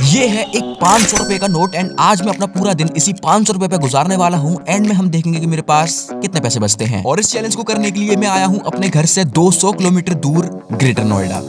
ये है एक 500 रुपए का नोट एंड आज मैं अपना पूरा दिन इसी 500 रुपए पे गुजारने वाला हूँ। एंड में हम देखेंगे कि मेरे पास कितने पैसे बचते हैं। और इस चैलेंज को करने के लिए मैं आया हूँ अपने घर से 200 किलोमीटर दूर ग्रेटर नोएडा।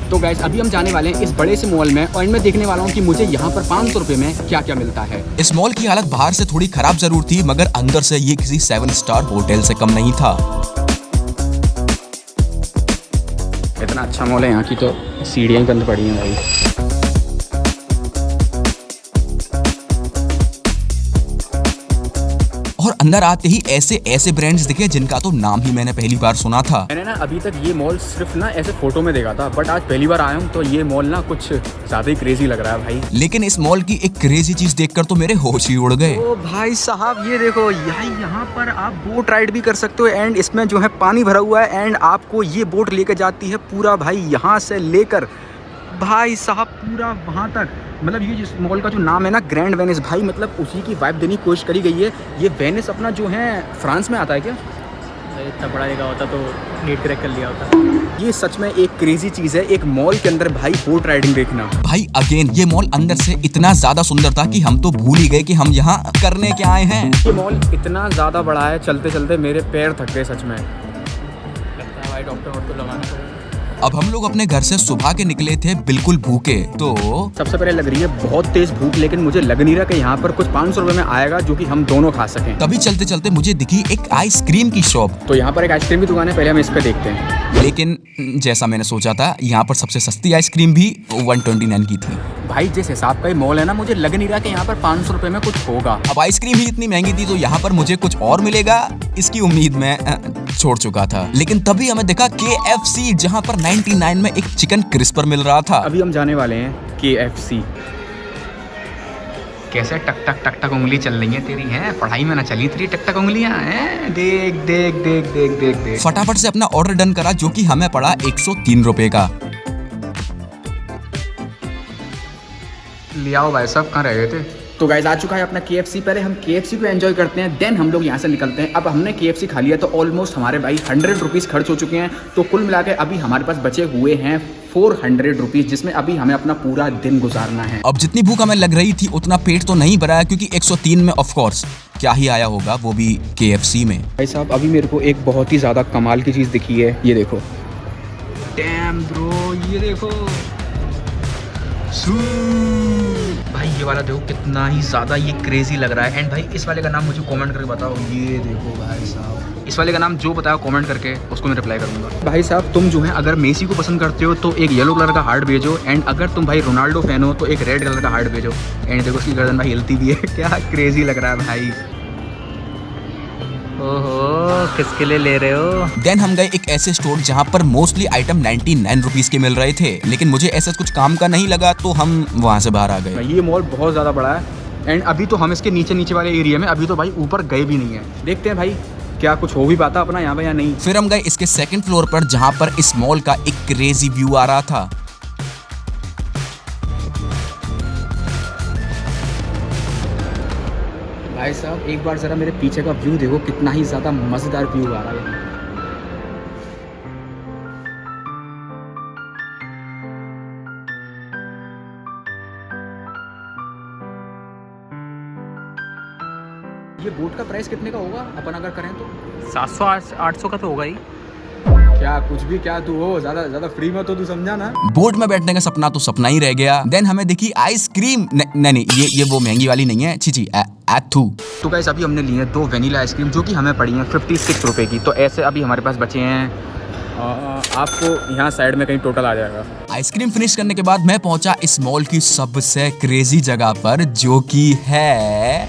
तो गाइस अभी हम जाने वाले हैं इस बड़े से मॉल में और इनमें देखने वाला हूँ कि मुझे यहाँ पर 500 रुपए में क्या क्या मिलता है। इस मॉल की हालत बाहर से थोड़ी खराब जरूर थी मगर अंदर से ये किसी 7 स्टार होटल से कम नहीं था। इतना अच्छा मॉल है यहाँ की, तो सीढ़ियाँ बंद पड़ी हैं भाई। और अंदर आते ही ऐसे ऐसे ब्रांड्स दिखे जिनका तो नाम ही मैंने पहली बार सुना था। मैंने ना अभी तक ये मॉल सिर्फ ना ऐसे फोटो में देखा था, बट आज पहली बार आया हूँ तो ये मॉल ना कुछ ज्यादा ही क्रेजी लग रहा है भाई। लेकिन इस मॉल की एक क्रेजी चीज देखकर तो मेरे होश ही उड़ गए। ओ भाई साहब ये देखो, यहाँ पर आप बोट राइड भी कर सकते हो एंड इसमें जो है पानी भरा हुआ है एंड आपको ये बोट लेकर जाती है पूरा भाई यहाँ से लेकर भाई साहब पूरा वहाँ तक। मतलब ये जिस मॉल का जो नाम है ना ग्रैंड वेनिस भाई, मतलब उसी की वाइब देने की कोशिश करी गई है। ये वेनिस अपना जो है फ्रांस में आता है क्या? इतना बड़ा जगह होता तो नीट क्रैक कर लिया होता। ये सच में एक क्रेजी चीज़ है, एक मॉल के अंदर भाई बोट राइडिंग देखना। भाई अगेन ये मॉल अंदर से इतना ज्यादा सुंदर था कि हम तो भूल ही गए कि हम यहाँ करने क्या आए हैं। ये मॉल इतना ज़्यादा बड़ा है, चलते चलते मेरे पैर थक गए सच में। लगता है भाई डॉक्टर वॉक्टर लगाना पड़ेगा। अब हम लोग अपने घर से सुबह के निकले थे बिल्कुल भूखे। तो सबसे पहले लग रही है बहुत तेज भूख, लेकिन मुझे लग नहीं रहा कि यहाँ पर कुछ 500 रुपए में आएगा जो कि हम दोनों खा सकें। तभी चलते चलते मुझे दिखी एक आइसक्रीम की शॉप। तो यहाँ पर एक आइसक्रीम की दुकान है, पहले हम इस पे देखते हैं। लेकिन जैसा मैंने सोचा था यहाँ पर सबसे सस्ती आइसक्रीम भी 129 की थी। भाई जिस हिसाब का ये मॉल है ना, मुझे लग नहीं रहा कि यहाँ पर 500 रुपए में कुछ होगा। अब आइसक्रीम ही इतनी महंगी थी तो यहाँ पर मुझे कुछ और मिलेगा इसकी उम्मीद मैं छोड़ चुका था। लेकिन तभी हमें दिखा KFC जहाँ पर 99 में एक चिकन क्रिस्पर मिल रहा था। अभी हम जाने वाले हैं KFC। कैसे टक टक टक टक उंगली चल रही है तेरी, है पढ़ाई में ना चली तेरी टक टक उंगलियां हैं। देख देख देख देख देख देख। फटाफट से अपना ऑर्डर डन करा जो कि हमें पड़ा 103 रुपए का। ले आओ भाई साहब, कहाँ रह गए थे? तो गाइस आ चुका है अपना KFC। पहले हम KFC को एंजॉय करते हैं, देन हम लोग यहाँ से निकलते हैं। अब हमने KFC खा लिया तो ऑलमोस्ट हमारे भाई 100 रुपीज़ खर्च हो चुके हैं। तो कुल मिला के अभी हमारे पास बचे हुए हैं 400 रुपीज़, जिसमें अभी हमें अपना पूरा दिन गुजारना है। अब जितनी भूख हमें लग रही थी उतना पेट तो नहीं भरा है क्योंकि 103 में ऑफ कोर्स क्या ही आया होगा, वो भी KFC में। भाई साहब अभी मेरे को एक बहुत ही ज़्यादा कमाल की चीज़ दिखी है, ये देखो। डैम ब्रो, ये देखो भाई, ये वाला देखो कितना ही ज़्यादा ये क्रेजी लग रहा है। एंड भाई इस वाले का नाम मुझे कमेंट करके बताओ। ये देखो भाई साहब, इस वाले का नाम जो बताओ कमेंट करके उसको मैं रिप्लाई करूंगा। भाई साहब तुम जो है अगर मेसी को पसंद करते हो तो एक येलो कलर का हार्ट भेजो, एंड अगर तुम भाई रोनाल्डो फैन हो तो एक रेड कलर का हार्ट भेजो। एंड देखो उसकी गर्दन भाई हिलती भी है, क्या क्रेजी लग रहा है भाई। ओहो, किसके लिए ले रहे हो? देन हम गए एक ऐसे स्टोर जहाँ पर मोस्टली आइटम 99 रुपीज के मिल रहे थे, लेकिन मुझे ऐसा कुछ काम का नहीं लगा तो हम वहाँ से बाहर आ गए। ये मॉल बहुत ज़्यादा बड़ा है एंड अभी तो हम इसके नीचे नीचे वाले एरिया में अभी तो भाई ऊपर गए भी नहीं है। देखते हैं भाई क्या कुछ हो भी पाता अपना यहाँ पे या नहीं। फिर हम गए इसके सेकंड फ्लोर पर जहाँ पर इस मॉल का एक क्रेजी व्यू आ रहा था। भाई साहब एक बार ज़रा मेरे पीछे का व्यू देखो, कितना ही ज़्यादा मज़ेदार व्यू आ रहा है। ये बोट का प्राइस कितने का होगा अपन अगर करें तो? 700-800 का तो होगा ही। क्या कुछ भी क्या तू हो, ज़्यादा फ्री में तो तू समझा ना। बोट में बैठने का सपना तो सपना ही रह गया। देन हमें दिखी आइसक्रीम। नहीं ये वो महंगी वाली नहीं है, छी एथू। तो गाइस अभी हमने ली है 2 वेनिला आइसक्रीम जो कि हमें पड़ी हैं 56 रुपए की। तो ऐसे अभी हमारे पास बचे हैं, आपको यहाँ साइड में कहीं टोटल आ जाएगा। आइसक्रीम फिनिश करने के बाद मैं पहुंचा इस मॉल की सबसे क्रेजी जगह पर जो कि है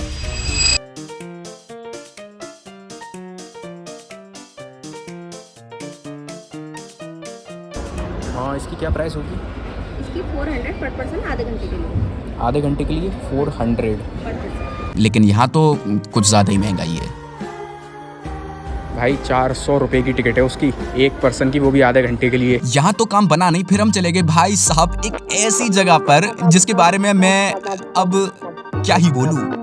हाँ, इसकी क्या प्राइस होगी? इसकी 400 पर पर्सन आधे घंटे के लिए। आधे घंटे के लिए 400 पर पर्सन। लेकिन यहाँ तो कुछ ज्यादा ही महंगाई है भाई। 400 रुपए की टिकट है उसकी, एक पर्सन की, वो भी आधे घंटे के लिए। यहाँ तो काम बना नहीं। फिर हम चले गए भाई साहब एक ऐसी जगह पर जिसके बारे में मैं अब क्या ही बोलूं।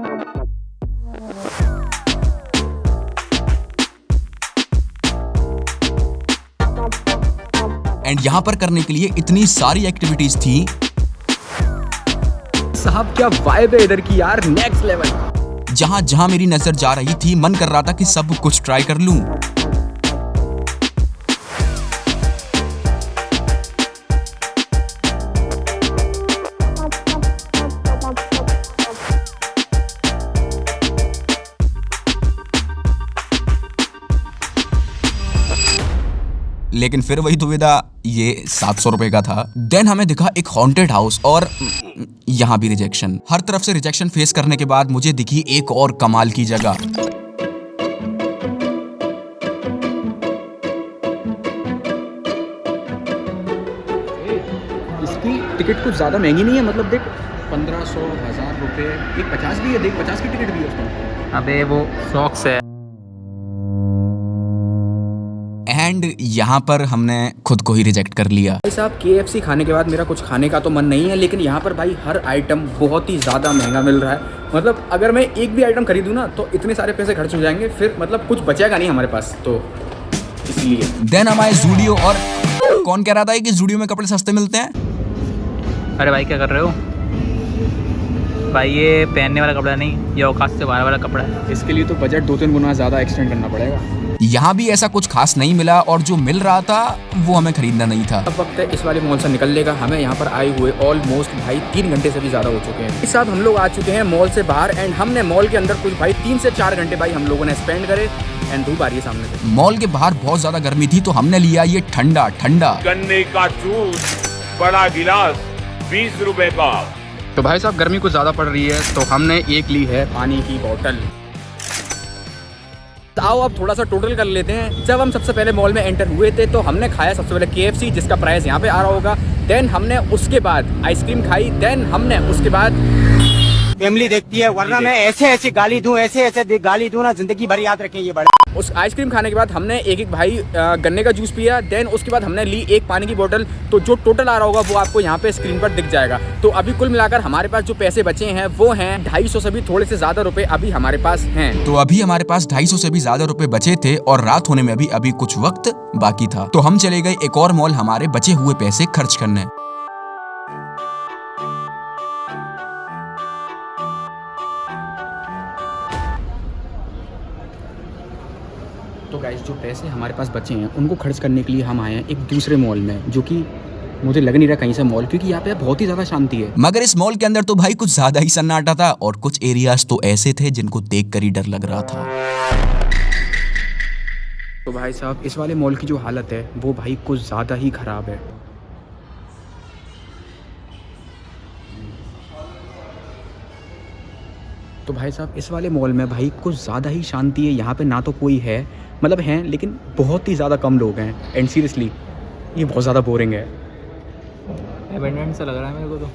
एंड यहाँ पर करने के लिए इतनी सारी एक्टिविटीज थी साहब क्या वाइब है इधर की यार, नेक्स्ट लेवल। जहाँ जहाँ मेरी नजर जा रही थी मन कर रहा था कि सब कुछ ट्राई कर लूं। लेकिन फिर वही दुविधा, ये 700 रुपए का था। देन हमें दिखा एक हॉन्टेड हाउस और यहाँ भी रिजेक्शन। हर तरफ से रिजेक्शन फेस करने के बाद मुझे दिखी एक और कमाल की जगह। इसकी टिकट कुछ ज़्यादा महंगी नहीं है, मतलब देख 1500 1000 रुपये, एक 50 भी है, देख 50 की टिकट भी है उसमें। अबे वो सॉक्स है। एंड यहाँ पर हमने खुद को ही रिजेक्ट कर लिया। भाई साहब KFC खाने के बाद मेरा कुछ खाने का तो मन नहीं है, लेकिन यहाँ पर भाई हर आइटम बहुत ही ज़्यादा महंगा मिल रहा है। मतलब अगर मैं एक भी आइटम खरीदूँ ना तो इतने सारे पैसे खर्च हो जाएंगे, फिर मतलब कुछ बचेगा नहीं हमारे पास, तो इसलिए। देन हम आए ज़ूडियो, और कौन कह रहा था कि ज़ूडियो में कपड़े सस्ते मिलते हैं? अरे भाई क्या कर रहे हो भाई, ये पहनने वाला कपड़ा नहीं, ये औकात से बाहर वाला कपड़ा है। इसके लिए तो बजट 2-3 गुना ज़्यादा एक्सटेंड करना पड़ेगा। यहाँ भी ऐसा कुछ खास नहीं मिला, और जो मिल रहा था वो हमें खरीदना नहीं था। अब वक्त है इस वाले मॉल से निकलने का। हमें यहाँ पर आए हुए ऑलमोस्ट भाई 3 घंटे से भी ज़्यादा हो चुके हैं। इस साथ हम लोग आ चुके हैं मॉल से बाहर, एंड हमने मॉल के अंदर कुछ भाई 3 से 4 घंटे भाई हम लोगों ने स्पेंड करे, एंड धूप आ रही है सामने से। मॉल के बाहर बहुत ज्यादा गर्मी थी, तो हमने लिया ये ठंडा ठंडा गन्ने का जूस, बड़ा गिलास 20 रुपए का। तो भाई साहब गर्मी कुछ ज़्यादा पड़ रही है, तो हमने एक ली है पानी की बोतल। आओ अब थोड़ा सा टोटल कर लेते हैं। जब हम सबसे पहले मॉल में एंटर हुए थे तो हमने खाया सबसे पहले KFC, जिसका प्राइस यहाँ पे आ रहा होगा। देन हमने उसके बाद आइसक्रीम खाई। देन हमने उसके बाद फैमिली देखती है, वरना मैं ऐसे ऐसे गाली दूं, ऐसे ऐसे गाली दूं ना, जिंदगी भर याद रखें ये बड़े। उस आइसक्रीम खाने के बाद हमने एक भाई गन्ने का जूस पिया। देन उसके बाद हमने ली एक पानी की बोतल। तो जो टोटल आ रहा होगा वो आपको यहाँ पे स्क्रीन पर दिख जाएगा। तो अभी कुल मिलाकर हमारे पास जो पैसे बचे हैं वो हैं 250 से भी थोड़े से ज़्यादा रुपए अभी हमारे पास हैं। तो अभी हमारे पास 250 से भी ज्यादा रुपए बचे थे, और रात होने में अभी कुछ वक्त बाकी था। तो हम चले गए एक और मॉल हमारे बचे हुए पैसे खर्च करने। तो गाइस जो पैसे हमारे पास बचे हैं उनको खर्च करने के लिए हम आए हैं एक दूसरे मॉल में, जो कि मुझे लग नहीं रहा कहीं से मॉल, क्योंकि यहाँ पे बहुत ही ज़्यादा शांति है। मगर इस मॉल के अंदर तो भाई कुछ ज्यादा ही सन्नाटा था, और कुछ एरियाज तो ऐसे थे जिनको देखकर ही डर लग रहा था। तो भाई साहब इस वाले मॉल की जो हालत है वो भाई कुछ ज़्यादा ही ख़राब है। तो भाई साहब इस वाले मॉल में भाई कुछ ज़्यादा ही शांति है। यहाँ पे ना तो कोई है, मतलब हैं लेकिन बहुत ही ज़्यादा कम लोग हैं, एंड सीरियसली ये बहुत ज़्यादा बोरिंग है। एबेंडेंट सा लग रहा है मेरे को तो।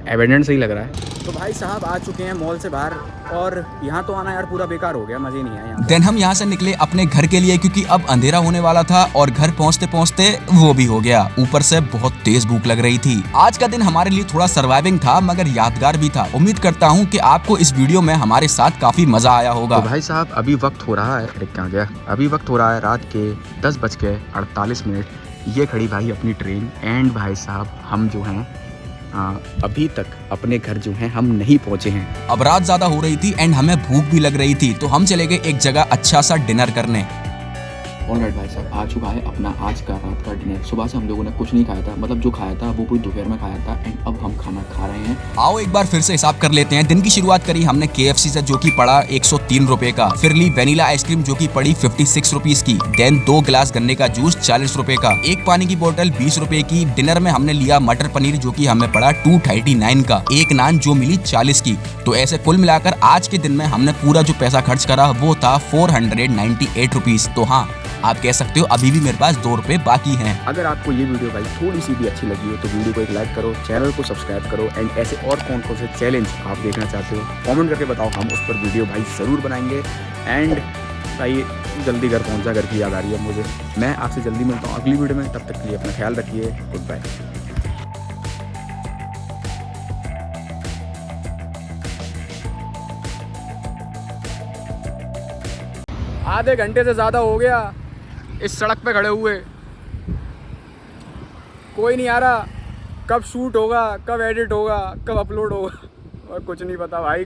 एविडेंस सही लग रहा है। तो भाई साहब आ चुके हैं मॉल से बाहर, और यहाँ तो आना यार पूरा बेकार हो गया, मज़े नहीं आए यहाँ। देन हम यहाँ से निकले अपने घर के लिए, क्योंकि अब अंधेरा होने वाला था, और घर पहुँचते पहुँचते वो भी हो गया। ऊपर से बहुत तेज भूख लग रही थी। आज का दिन हमारे लिए थोड़ा सर्वाइविंग था, मगर यादगार भी था। उम्मीद करता हूँ कि आपको इस वीडियो में हमारे साथ काफी मजा आया होगा। तो भाई साहब अभी वक्त हो रहा है, क्या गया, अभी वक्त हो रहा है रात के 10:48। ये खड़ी भाई अपनी ट्रेन, एंड भाई साहब हम जो हैं अभी तक अपने घर जो हैं हम नहीं पहुंचे हैं। अब रात ज्यादा हो रही थी एंड हमें भूख भी लग रही थी, तो हम चले गए एक जगह अच्छा सा डिनर करने। ऑलराइट भाई साहब आ चुका है अपना आज का रात का डिनर। सुबह से हम लोगों ने कुछ नहीं खाया था, मतलब जो खाया था वो पूरी दोपहर में खाया था, एंड अब हम खाना खा रहे हैं। आओ एक बार फिर से हिसाब कर लेते हैं। दिन की शुरुआत करी हमने KFC से, जो कि पड़ा 103 रुपए का। फिर ली वेनिला आइसक्रीम जो कि पड़ी 56 रुपीज की। देन 2 गिलास गन्ने का जूस 40 रुपए का। एक पानी की बोतल 20 रुपए की। डिनर में हमने लिया मटर पनीर जो कि हमें पड़ा 239 का। एक नान जो मिली 40 की। तो ऐसे कुल मिलाकर आज के दिन में हमने पूरा जो पैसा खर्च करा वो था 498 रुपीज। तो हाँ, आप कह सकते हो अभी भी मेरे पास 2 रुपए बाकी हैं। अगर आपको ये वीडियो भाई थोड़ी सी भी अच्छी लगी हो तो वीडियो को एक लाइक करो, चैनल को सब्सक्राइब करो, एंड ऐसे और कौन कौन से चैलेंज आप देखना चाहते हो कमेंट करके बताओ, हम उस पर वीडियो भाई ज़रूर बनाएंगे। एंड भाई जल्दी घर पहुंचा, घर की याद आ रही है मुझे। मैं आपसे जल्दी मिलता हूँ अगली वीडियो में, तब तक के लिए अपना ख्याल रखिए। Good bye. आधे घंटे से ज़्यादा हो गया इस सड़क पे खड़े हुए, कोई नहीं आ रहा। कब शूट होगा, कब एडिट होगा, कब अपलोड होगा। और कुछ नहीं पता भाई।